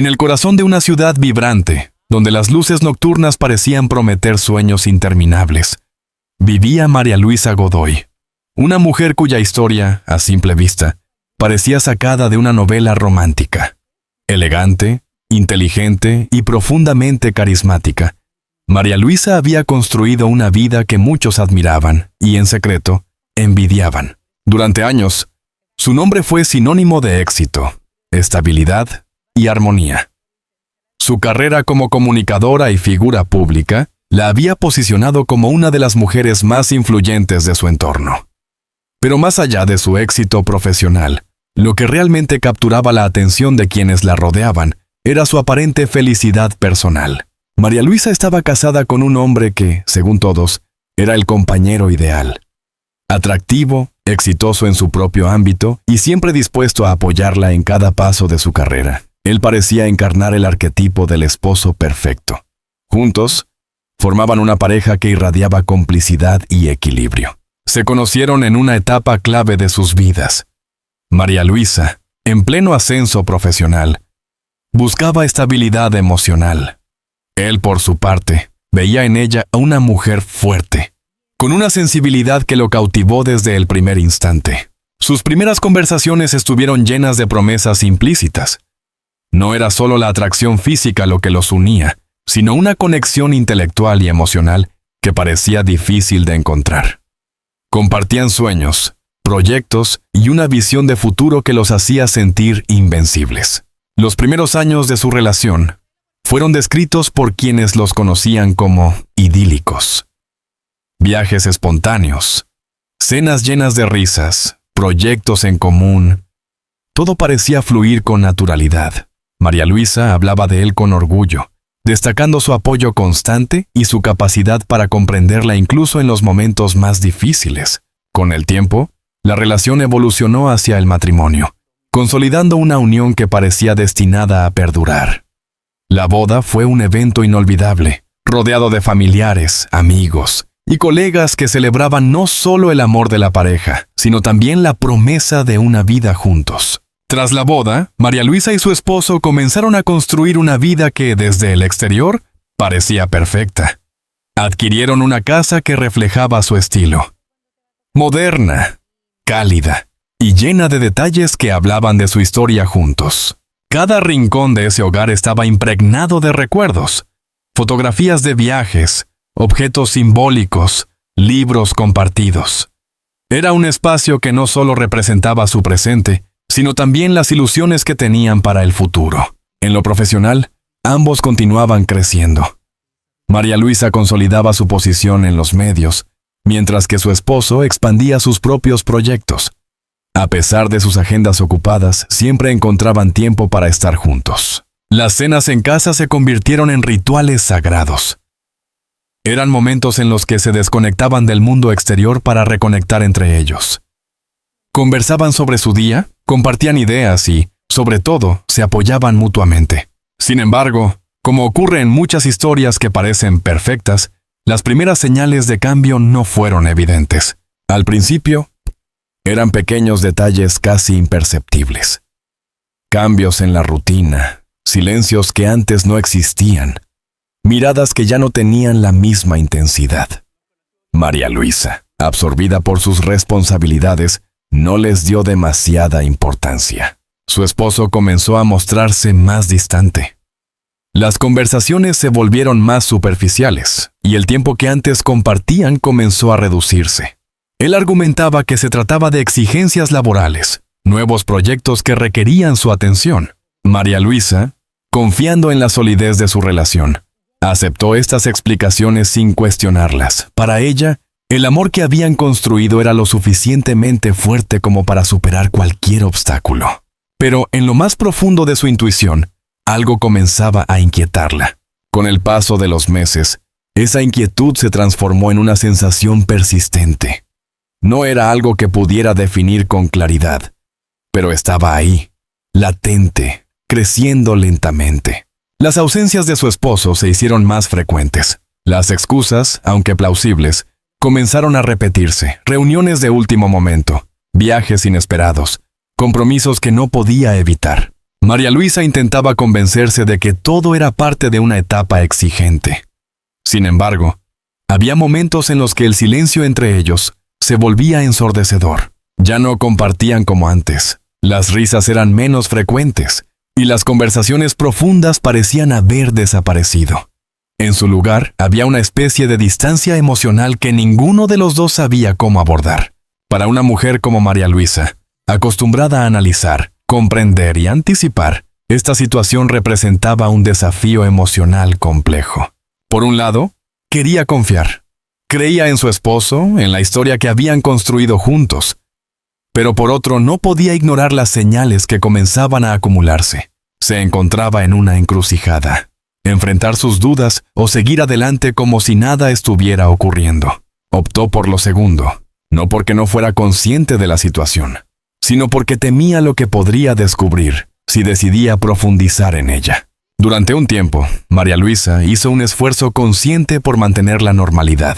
En el corazón de una ciudad vibrante, donde las luces nocturnas parecían prometer sueños interminables, vivía María Luisa Godoy, una mujer cuya historia, a simple vista, parecía sacada de una novela romántica. Elegante, inteligente y profundamente carismática, María Luisa había construido una vida que muchos admiraban y, en secreto, envidiaban. Durante años, su nombre fue sinónimo de éxito, estabilidad y armonía. Su carrera como comunicadora y figura pública la había posicionado como una de las mujeres más influyentes de su entorno. Pero más allá de su éxito profesional, lo que realmente capturaba la atención de quienes la rodeaban era su aparente felicidad personal. María Luisa estaba casada con un hombre que, según todos, era el compañero ideal. Atractivo, exitoso en su propio ámbito y siempre dispuesto a apoyarla en cada paso de su carrera. Él parecía encarnar el arquetipo del esposo perfecto. Juntos, formaban una pareja que irradiaba complicidad y equilibrio. Se conocieron en una etapa clave de sus vidas. María Luisa, en pleno ascenso profesional, buscaba estabilidad emocional. Él, por su parte, veía en ella a una mujer fuerte, con una sensibilidad que lo cautivó desde el primer instante. Sus primeras conversaciones estuvieron llenas de promesas implícitas. No era solo la atracción física lo que los unía, sino una conexión intelectual y emocional que parecía difícil de encontrar. Compartían sueños, proyectos y una visión de futuro que los hacía sentir invencibles. Los primeros años de su relación fueron descritos por quienes los conocían como idílicos. Viajes espontáneos, cenas llenas de risas, proyectos en común. Todo parecía fluir con naturalidad. María Luisa hablaba de él con orgullo, destacando su apoyo constante y su capacidad para comprenderla incluso en los momentos más difíciles. Con el tiempo, la relación evolucionó hacia el matrimonio, consolidando una unión que parecía destinada a perdurar. La boda fue un evento inolvidable, rodeado de familiares, amigos y colegas que celebraban no solo el amor de la pareja, sino también la promesa de una vida juntos. Tras la boda, María Luisa y su esposo comenzaron a construir una vida que, desde el exterior, parecía perfecta. Adquirieron una casa que reflejaba su estilo. Moderna, cálida y llena de detalles que hablaban de su historia juntos. Cada rincón de ese hogar estaba impregnado de recuerdos, fotografías de viajes, objetos simbólicos, libros compartidos. Era un espacio que no solo representaba su presente, sino también las ilusiones que tenían para el futuro. En lo profesional, ambos continuaban creciendo. María Luisa consolidaba su posición en los medios, mientras que su esposo expandía sus propios proyectos. A pesar de sus agendas ocupadas, siempre encontraban tiempo para estar juntos. Las cenas en casa se convirtieron en rituales sagrados. Eran momentos en los que se desconectaban del mundo exterior para reconectar entre ellos. Conversaban sobre su día, compartían ideas y, sobre todo, se apoyaban mutuamente. Sin embargo, como ocurre en muchas historias que parecen perfectas, las primeras señales de cambio no fueron evidentes. Al principio, eran pequeños detalles casi imperceptibles. Cambios en la rutina, silencios que antes no existían, miradas que ya no tenían la misma intensidad. María Luisa, absorbida por sus responsabilidades, no les dio demasiada importancia. Su esposo comenzó a mostrarse más distante. Las conversaciones se volvieron más superficiales, y el tiempo que antes compartían comenzó a reducirse. Él argumentaba que se trataba de exigencias laborales, nuevos proyectos que requerían su atención. María Luisa, confiando en la solidez de su relación, aceptó estas explicaciones sin cuestionarlas. Para ella, el amor que habían construido era lo suficientemente fuerte como para superar cualquier obstáculo. Pero en lo más profundo de su intuición, algo comenzaba a inquietarla. Con el paso de los meses, esa inquietud se transformó en una sensación persistente. No era algo que pudiera definir con claridad, pero estaba ahí, latente, creciendo lentamente. Las ausencias de su esposo se hicieron más frecuentes. Las excusas, aunque plausibles, comenzaron a repetirse. Reuniones de último momento, viajes inesperados, compromisos que no podía evitar. María Luisa intentaba convencerse de que todo era parte de una etapa exigente. Sin embargo, había momentos en los que el silencio entre ellos se volvía ensordecedor. Ya no compartían como antes, las risas eran menos frecuentes y las conversaciones profundas parecían haber desaparecido. En su lugar, había una especie de distancia emocional que ninguno de los dos sabía cómo abordar. Para una mujer como María Luisa, acostumbrada a analizar, comprender y anticipar, esta situación representaba un desafío emocional complejo. Por un lado, quería confiar. Creía en su esposo, en la historia que habían construido juntos. Pero por otro, no podía ignorar las señales que comenzaban a acumularse. Se encontraba en una encrucijada. Enfrentar sus dudas o seguir adelante como si nada estuviera ocurriendo. Optó por lo segundo, no porque no fuera consciente de la situación, sino porque temía lo que podría descubrir si decidía profundizar en ella. Durante un tiempo, María Luisa hizo un esfuerzo consciente por mantener la normalidad.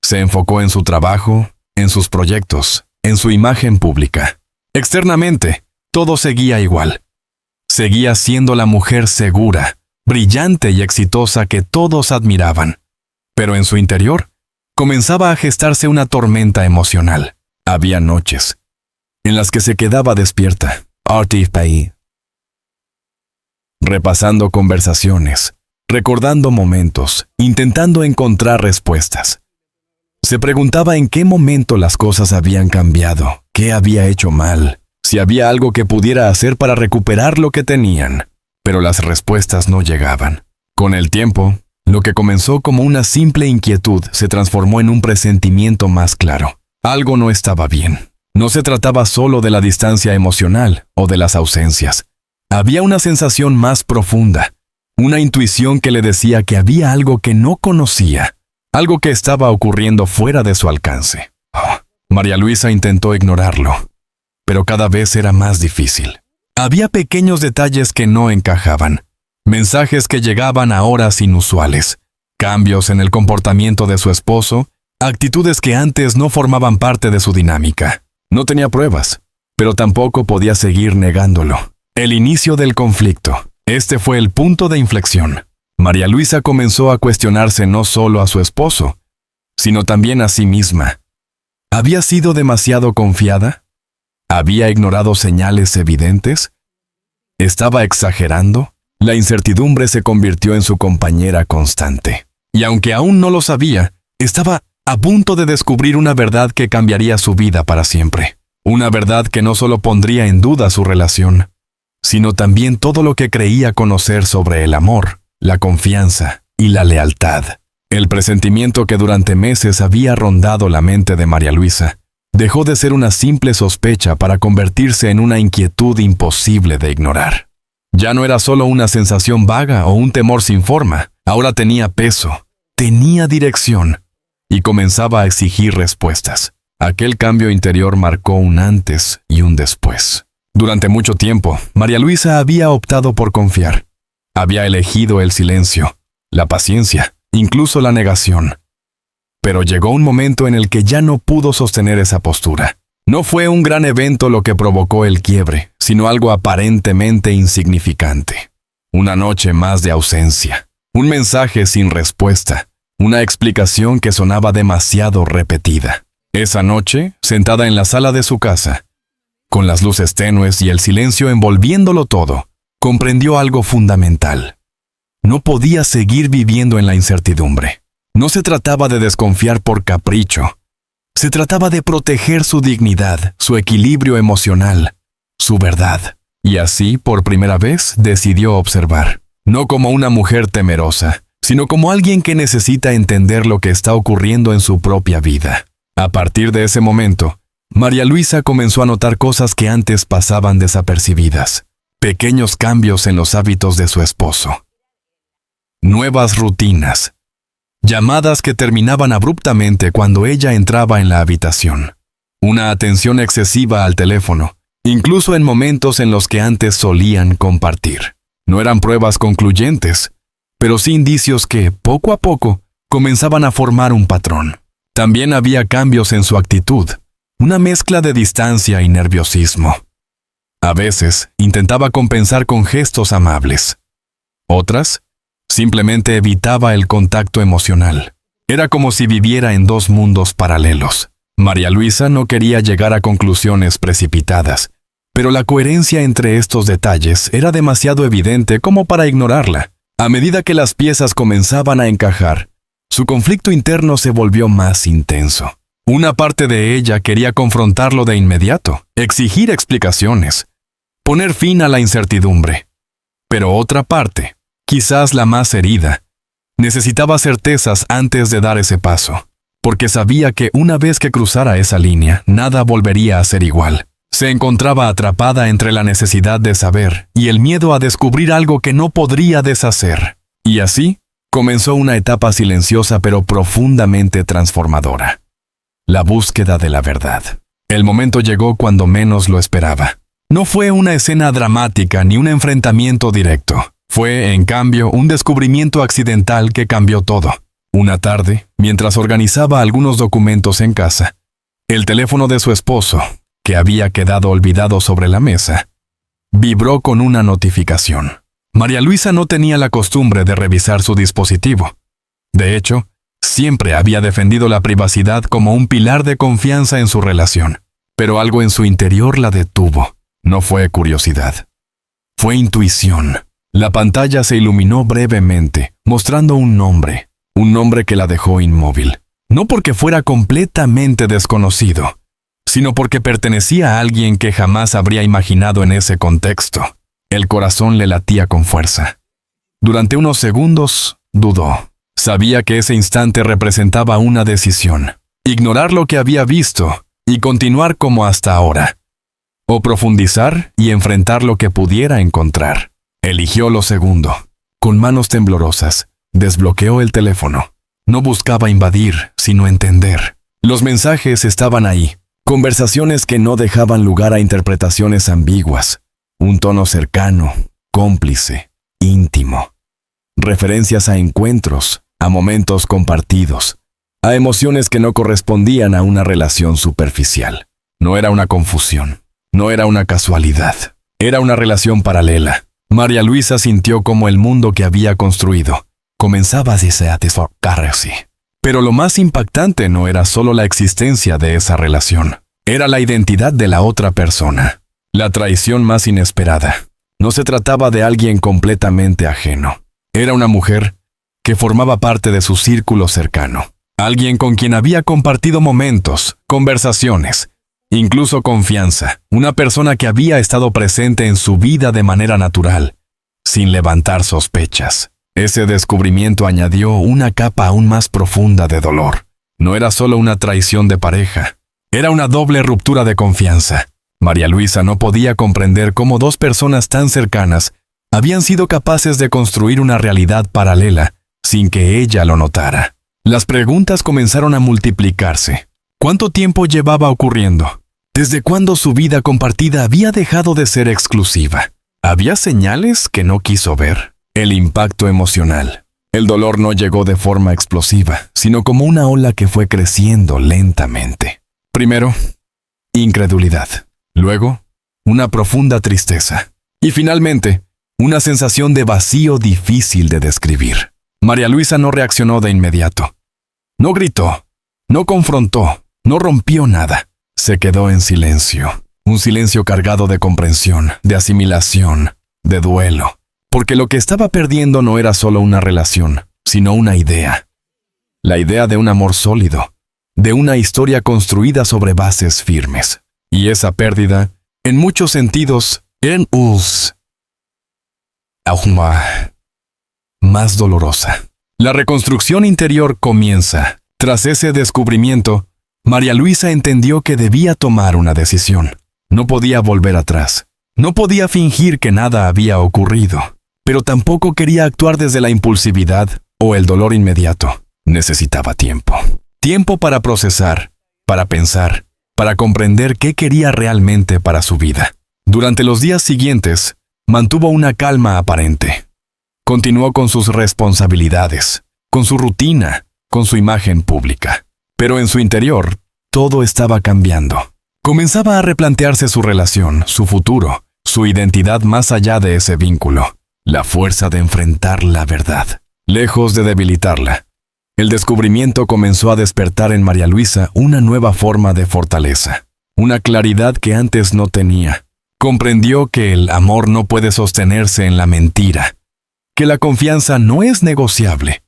Se enfocó en su trabajo, en sus proyectos, en su imagen pública. Externamente, todo seguía igual. Seguía siendo la mujer segura, brillante y exitosa que todos admiraban. Pero en su interior, comenzaba a gestarse una tormenta emocional. Había noches en las que se quedaba despierta, repasando conversaciones, recordando momentos, intentando encontrar respuestas. Se preguntaba en qué momento las cosas habían cambiado, qué había hecho mal, si había algo que pudiera hacer para recuperar lo que tenían. Pero las respuestas no llegaban. Con el tiempo, lo que comenzó como una simple inquietud se transformó en un presentimiento más claro. Algo no estaba bien. No se trataba solo de la distancia emocional o de las ausencias. Había una sensación más profunda, una intuición que le decía que había algo que no conocía, algo que estaba ocurriendo fuera de su alcance. María Luisa intentó ignorarlo, pero cada vez era más difícil. Había pequeños detalles que no encajaban, mensajes que llegaban a horas inusuales, cambios en el comportamiento de su esposo, actitudes que antes no formaban parte de su dinámica. No tenía pruebas, pero tampoco podía seguir negándolo. El inicio del conflicto. Este fue el punto de inflexión. María Luisa comenzó a cuestionarse no solo a su esposo, sino también a sí misma. ¿Había sido demasiado confiada? ¿Había ignorado señales evidentes? ¿Estaba exagerando? La incertidumbre se convirtió en su compañera constante. Y aunque aún no lo sabía, estaba a punto de descubrir una verdad que cambiaría su vida para siempre. Una verdad que no solo pondría en duda su relación, sino también todo lo que creía conocer sobre el amor, la confianza y la lealtad. El presentimiento que durante meses había rondado la mente de María Luisa dejó de ser una simple sospecha para convertirse en una inquietud imposible de ignorar. Ya no era solo una sensación vaga o un temor sin forma, ahora tenía peso, tenía dirección y comenzaba a exigir respuestas. Aquel cambio interior marcó un antes y un después. Durante mucho tiempo, María Luisa había optado por confiar. Había elegido el silencio, la paciencia, incluso la negación. Pero llegó un momento en el que ya no pudo sostener esa postura. No fue un gran evento lo que provocó el quiebre, sino algo aparentemente insignificante. Una noche más de ausencia, un mensaje sin respuesta, una explicación que sonaba demasiado repetida. Esa noche, sentada en la sala de su casa, con las luces tenues y el silencio envolviéndolo todo, comprendió algo fundamental. No podía seguir viviendo en la incertidumbre. No se trataba de desconfiar por capricho. Se trataba de proteger su dignidad, su equilibrio emocional, su verdad. Y así, por primera vez, decidió observar. No como una mujer temerosa, sino como alguien que necesita entender lo que está ocurriendo en su propia vida. A partir de ese momento, María Luisa comenzó a notar cosas que antes pasaban desapercibidas. Pequeños cambios en los hábitos de su esposo. Nuevas rutinas. Llamadas que terminaban abruptamente cuando ella entraba en la habitación. Una atención excesiva al teléfono, incluso en momentos en los que antes solían compartir. No eran pruebas concluyentes, pero sí indicios que, poco a poco, comenzaban a formar un patrón. También había cambios en su actitud, una mezcla de distancia y nerviosismo. A veces intentaba compensar con gestos amables. Otras, simplemente evitaba el contacto emocional. Era como si viviera en dos mundos paralelos. María Luisa no quería llegar a conclusiones precipitadas, pero la coherencia entre estos detalles era demasiado evidente como para ignorarla. A medida que las piezas comenzaban a encajar, su conflicto interno se volvió más intenso. Una parte de ella quería confrontarlo de inmediato, exigir explicaciones, poner fin a la incertidumbre. Pero otra parte, quizás la más herida, necesitaba certezas antes de dar ese paso, porque sabía que una vez que cruzara esa línea, nada volvería a ser igual. Se encontraba atrapada entre la necesidad de saber y el miedo a descubrir algo que no podría deshacer. Y así, comenzó una etapa silenciosa pero profundamente transformadora. La búsqueda de la verdad. El momento llegó cuando menos lo esperaba. No fue una escena dramática ni un enfrentamiento directo. Fue, en cambio, un descubrimiento accidental que cambió todo. Una tarde, mientras organizaba algunos documentos en casa, el teléfono de su esposo, que había quedado olvidado sobre la mesa, vibró con una notificación. María Luisa no tenía la costumbre de revisar su dispositivo. De hecho, siempre había defendido la privacidad como un pilar de confianza en su relación. Pero algo en su interior la detuvo. No fue curiosidad. Fue intuición. La pantalla se iluminó brevemente, mostrando un nombre que la dejó inmóvil. No porque fuera completamente desconocido, sino porque pertenecía a alguien que jamás habría imaginado en ese contexto. El corazón le latía con fuerza. Durante unos segundos, dudó. Sabía que ese instante representaba una decisión: ignorar lo que había visto y continuar como hasta ahora, o profundizar y enfrentar lo que pudiera encontrar. Eligió lo segundo. Con manos temblorosas, desbloqueó el teléfono. No buscaba invadir, sino entender. Los mensajes estaban ahí, conversaciones que no dejaban lugar a interpretaciones ambiguas. Un tono cercano, cómplice, íntimo. Referencias a encuentros, a momentos compartidos, a emociones que no correspondían a una relación superficial. No era una confusión, no era una casualidad, era una relación paralela. María Luisa sintió como el mundo que había construido comenzaba a desatisfacerse. Pero lo más impactante no era solo la existencia de esa relación, era la identidad de la otra persona. La traición más inesperada. No se trataba de alguien completamente ajeno. Era una mujer que formaba parte de su círculo cercano. Alguien con quien había compartido momentos, conversaciones, incluso confianza. Una persona que había estado presente en su vida de manera natural, sin levantar sospechas. Ese descubrimiento añadió una capa aún más profunda de dolor. No era solo una traición de pareja, era una doble ruptura de confianza. María Luisa no podía comprender cómo dos personas tan cercanas habían sido capaces de construir una realidad paralela sin que ella lo notara. Las preguntas comenzaron a multiplicarse. ¿Cuánto tiempo llevaba ocurriendo? ¿Desde cuándo su vida compartida había dejado de ser exclusiva? ¿Había señales que no quiso ver? El impacto emocional. El dolor no llegó de forma explosiva, sino como una ola que fue creciendo lentamente. Primero, incredulidad. Luego, una profunda tristeza. Y finalmente, una sensación de vacío difícil de describir. María Luisa no reaccionó de inmediato. No gritó, no confrontó, no rompió nada. Se quedó en silencio. Un silencio cargado de comprensión, de asimilación, de duelo. Porque lo que estaba perdiendo no era solo una relación, sino una idea. La idea de un amor sólido, de una historia construida sobre bases firmes. Y esa pérdida, en muchos sentidos, era aún más dolorosa. La reconstrucción interior comienza. Tras ese descubrimiento, María Luisa entendió que debía tomar una decisión. No podía volver atrás. No podía fingir que nada había ocurrido. Pero tampoco quería actuar desde la impulsividad o el dolor inmediato. Necesitaba tiempo. Tiempo para procesar, para pensar, para comprender qué quería realmente para su vida. Durante los días siguientes, mantuvo una calma aparente. Continuó con sus responsabilidades, con su rutina, con su imagen pública. Pero en su interior, todo estaba cambiando. Comenzaba a replantearse su relación, su futuro, su identidad más allá de ese vínculo, la fuerza de enfrentar la verdad, lejos de debilitarla. El descubrimiento comenzó a despertar en María Luisa una nueva forma de fortaleza, una claridad que antes no tenía. Comprendió que el amor no puede sostenerse en la mentira, que la confianza no es negociable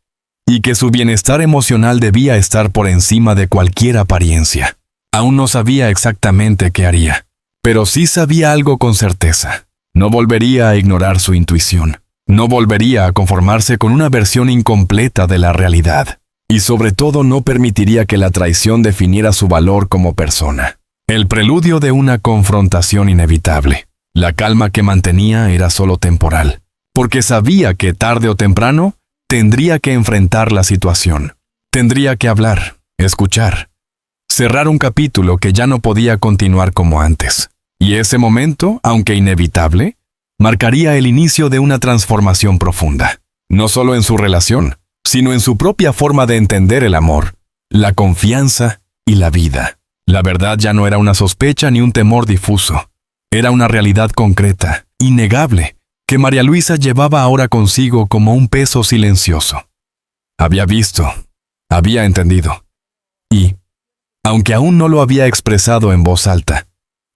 y que su bienestar emocional debía estar por encima de cualquier apariencia. Aún no sabía exactamente qué haría, pero sí sabía algo con certeza. No volvería a ignorar su intuición. No volvería a conformarse con una versión incompleta de la realidad. Y sobre todo no permitiría que la traición definiera su valor como persona. El preludio de una confrontación inevitable. La calma que mantenía era solo temporal, porque sabía que tarde o temprano tendría que enfrentar la situación. Tendría que hablar, escuchar, cerrar un capítulo que ya no podía continuar como antes. Y ese momento, aunque inevitable, marcaría el inicio de una transformación profunda, no solo en su relación, sino en su propia forma de entender el amor, la confianza y la vida. La verdad ya no era una sospecha ni un temor difuso. Era una realidad concreta, innegable, que María Luisa llevaba ahora consigo como un peso silencioso. Había visto, había entendido. Y, aunque aún no lo había expresado en voz alta,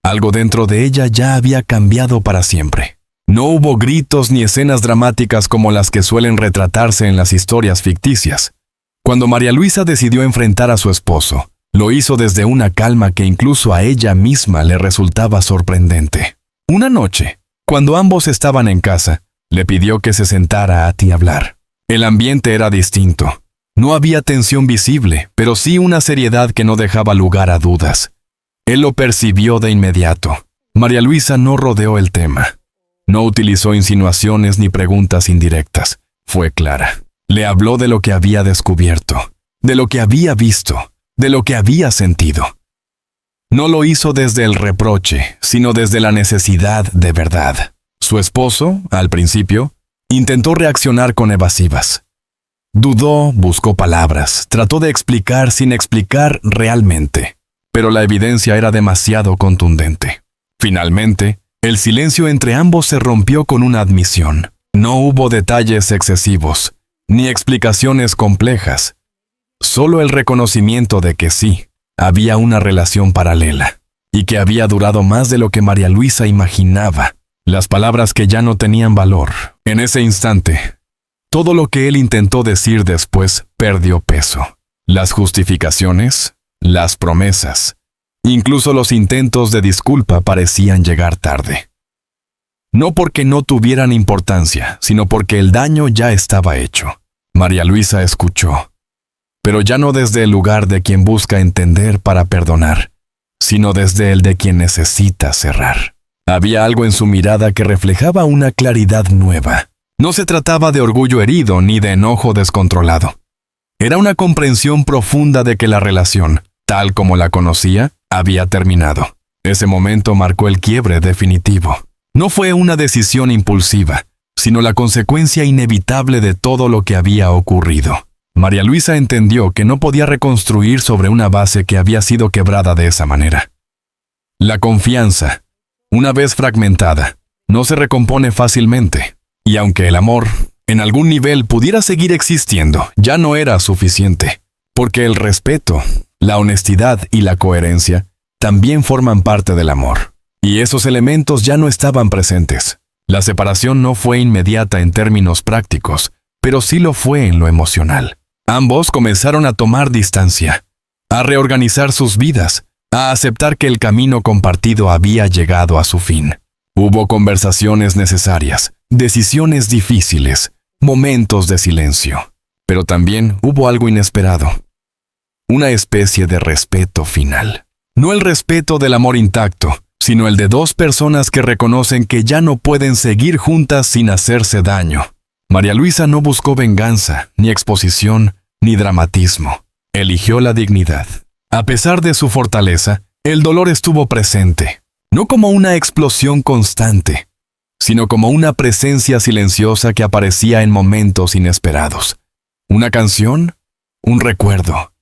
algo dentro de ella ya había cambiado para siempre. No hubo gritos ni escenas dramáticas como las que suelen retratarse en las historias ficticias. Cuando María Luisa decidió enfrentar a su esposo, lo hizo desde una calma que incluso a ella misma le resultaba sorprendente. Una noche, cuando ambos estaban en casa, le pidió que se sentara a hablar. El ambiente era distinto. No había tensión visible, pero sí una seriedad que no dejaba lugar a dudas. Él lo percibió de inmediato. María Luisa no rodeó el tema. No utilizó insinuaciones ni preguntas indirectas. Fue clara. Le habló de lo que había descubierto, de lo que había visto, de lo que había sentido. No lo hizo desde el reproche, sino desde la necesidad de verdad. Su esposo, al principio, intentó reaccionar con evasivas. Dudó, buscó palabras, trató de explicar sin explicar realmente, pero la evidencia era demasiado contundente. Finalmente, el silencio entre ambos se rompió con una admisión. No hubo detalles excesivos, ni explicaciones complejas. Solo el reconocimiento de que sí, había una relación paralela, y que había durado más de lo que María Luisa imaginaba. Las palabras que ya no tenían valor. En ese instante, todo lo que él intentó decir después perdió peso. Las justificaciones, las promesas, incluso los intentos de disculpa parecían llegar tarde. No porque no tuvieran importancia, sino porque el daño ya estaba hecho. María Luisa escuchó, pero ya no desde el lugar de quien busca entender para perdonar, sino desde el de quien necesita cerrar. Había algo en su mirada que reflejaba una claridad nueva. No se trataba de orgullo herido ni de enojo descontrolado. Era una comprensión profunda de que la relación, tal como la conocía, había terminado. Ese momento marcó el quiebre definitivo. No fue una decisión impulsiva, sino la consecuencia inevitable de todo lo que había ocurrido. María Luisa entendió que no podía reconstruir sobre una base que había sido quebrada de esa manera. La confianza, una vez fragmentada, no se recompone fácilmente, y aunque el amor, en algún nivel, pudiera seguir existiendo, ya no era suficiente, porque el respeto, la honestidad y la coherencia también forman parte del amor, y esos elementos ya no estaban presentes. La separación no fue inmediata en términos prácticos, pero sí lo fue en lo emocional. Ambos comenzaron a tomar distancia, a reorganizar sus vidas, a aceptar que el camino compartido había llegado a su fin. Hubo conversaciones necesarias, decisiones difíciles, momentos de silencio. Pero también hubo algo inesperado. Una especie de respeto final. No el respeto del amor intacto, sino el de dos personas que reconocen que ya no pueden seguir juntas sin hacerse daño. María Luisa no buscó venganza, ni exposición, ni dramatismo. Eligió la dignidad. A pesar de su fortaleza, el dolor estuvo presente, no como una explosión constante, sino como una presencia silenciosa que aparecía en momentos inesperados. Una canción, un recuerdo,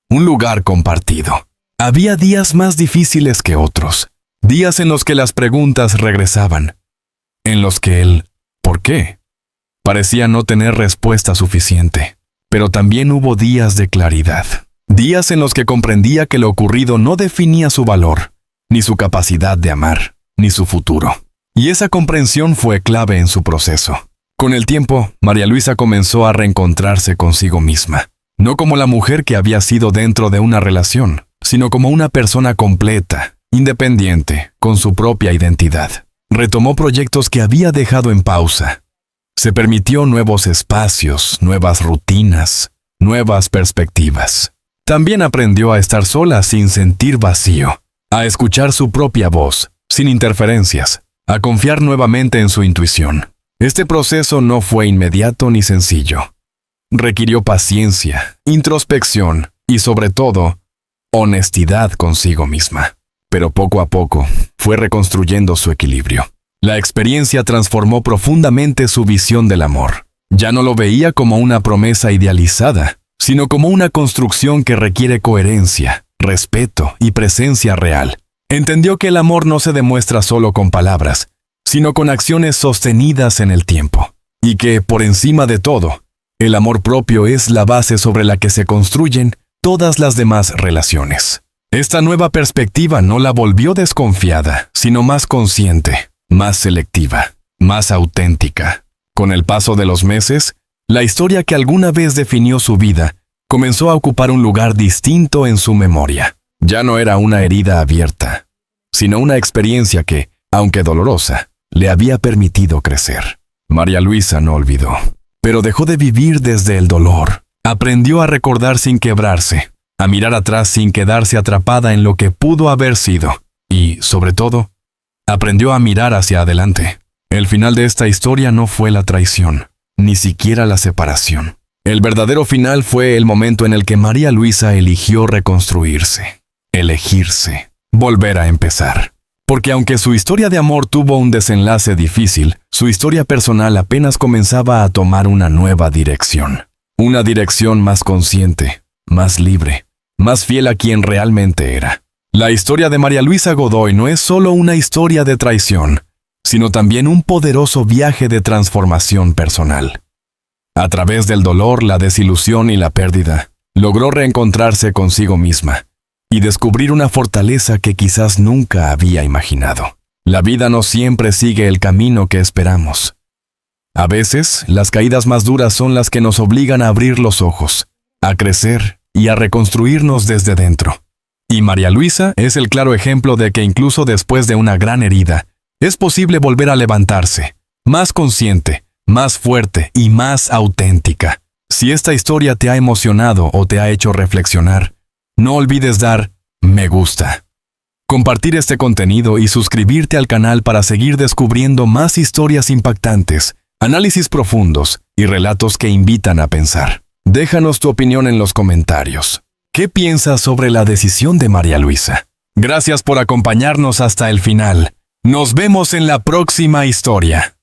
un lugar compartido. Había días más difíciles que otros, días en los que las preguntas regresaban, en los que el ¿por qué? Parecía no tener respuesta suficiente. Pero también hubo días de claridad, días en los que comprendía que lo ocurrido no definía su valor, ni su capacidad de amar, ni su futuro. Y esa comprensión fue clave en su proceso. Con el tiempo, María Luisa comenzó a reencontrarse consigo misma, no como la mujer que había sido dentro de una relación, sino como una persona completa, independiente, con su propia identidad. Retomó proyectos que había dejado en pausa. Se permitió nuevos espacios, nuevas rutinas, nuevas perspectivas. También aprendió a estar sola sin sentir vacío, a escuchar su propia voz, sin interferencias, a confiar nuevamente en su intuición. Este proceso no fue inmediato ni sencillo. Requirió paciencia, introspección y, sobre todo, honestidad consigo misma. Pero poco a poco fue reconstruyendo su equilibrio. La experiencia transformó profundamente su visión del amor. Ya no lo veía como una promesa idealizada, sino como una construcción que requiere coherencia, respeto y presencia real. Entendió que el amor no se demuestra solo con palabras, sino con acciones sostenidas en el tiempo. Y que, por encima de todo, el amor propio es la base sobre la que se construyen todas las demás relaciones. Esta nueva perspectiva no la volvió desconfiada, sino más consciente, más selectiva, más auténtica. Con el paso de los meses, la historia que alguna vez definió su vida comenzó a ocupar un lugar distinto en su memoria. Ya no era una herida abierta, sino una experiencia que, aunque dolorosa, le había permitido crecer. María Luisa no olvidó, pero dejó de vivir desde el dolor. Aprendió a recordar sin quebrarse, a mirar atrás sin quedarse atrapada en lo que pudo haber sido. Y, sobre todo, aprendió a mirar hacia adelante. El final de esta historia no fue la traición, ni siquiera la separación. El verdadero final fue el momento en el que María Luisa eligió reconstruirse, elegirse, volver a empezar. Porque aunque su historia de amor tuvo un desenlace difícil, su historia personal apenas comenzaba a tomar una nueva dirección. Una dirección más consciente, más libre, más fiel a quien realmente era. La historia de María Luisa Godoy no es solo una historia de traición, sino también un poderoso viaje de transformación personal. A través del dolor, la desilusión y la pérdida, logró reencontrarse consigo misma y descubrir una fortaleza que quizás nunca había imaginado. La vida no siempre sigue el camino que esperamos. A veces, las caídas más duras son las que nos obligan a abrir los ojos, a crecer y a reconstruirnos desde dentro. Y María Luisa es el claro ejemplo de que incluso después de una gran herida, es posible volver a levantarse, más consciente, más fuerte y más auténtica. Si esta historia te ha emocionado o te ha hecho reflexionar, no olvides dar me gusta, compartir este contenido y suscribirte al canal para seguir descubriendo más historias impactantes, análisis profundos y relatos que invitan a pensar. Déjanos tu opinión en los comentarios. ¿Qué piensas sobre la decisión de María Luisa? Gracias por acompañarnos hasta el final. Nos vemos en la próxima historia.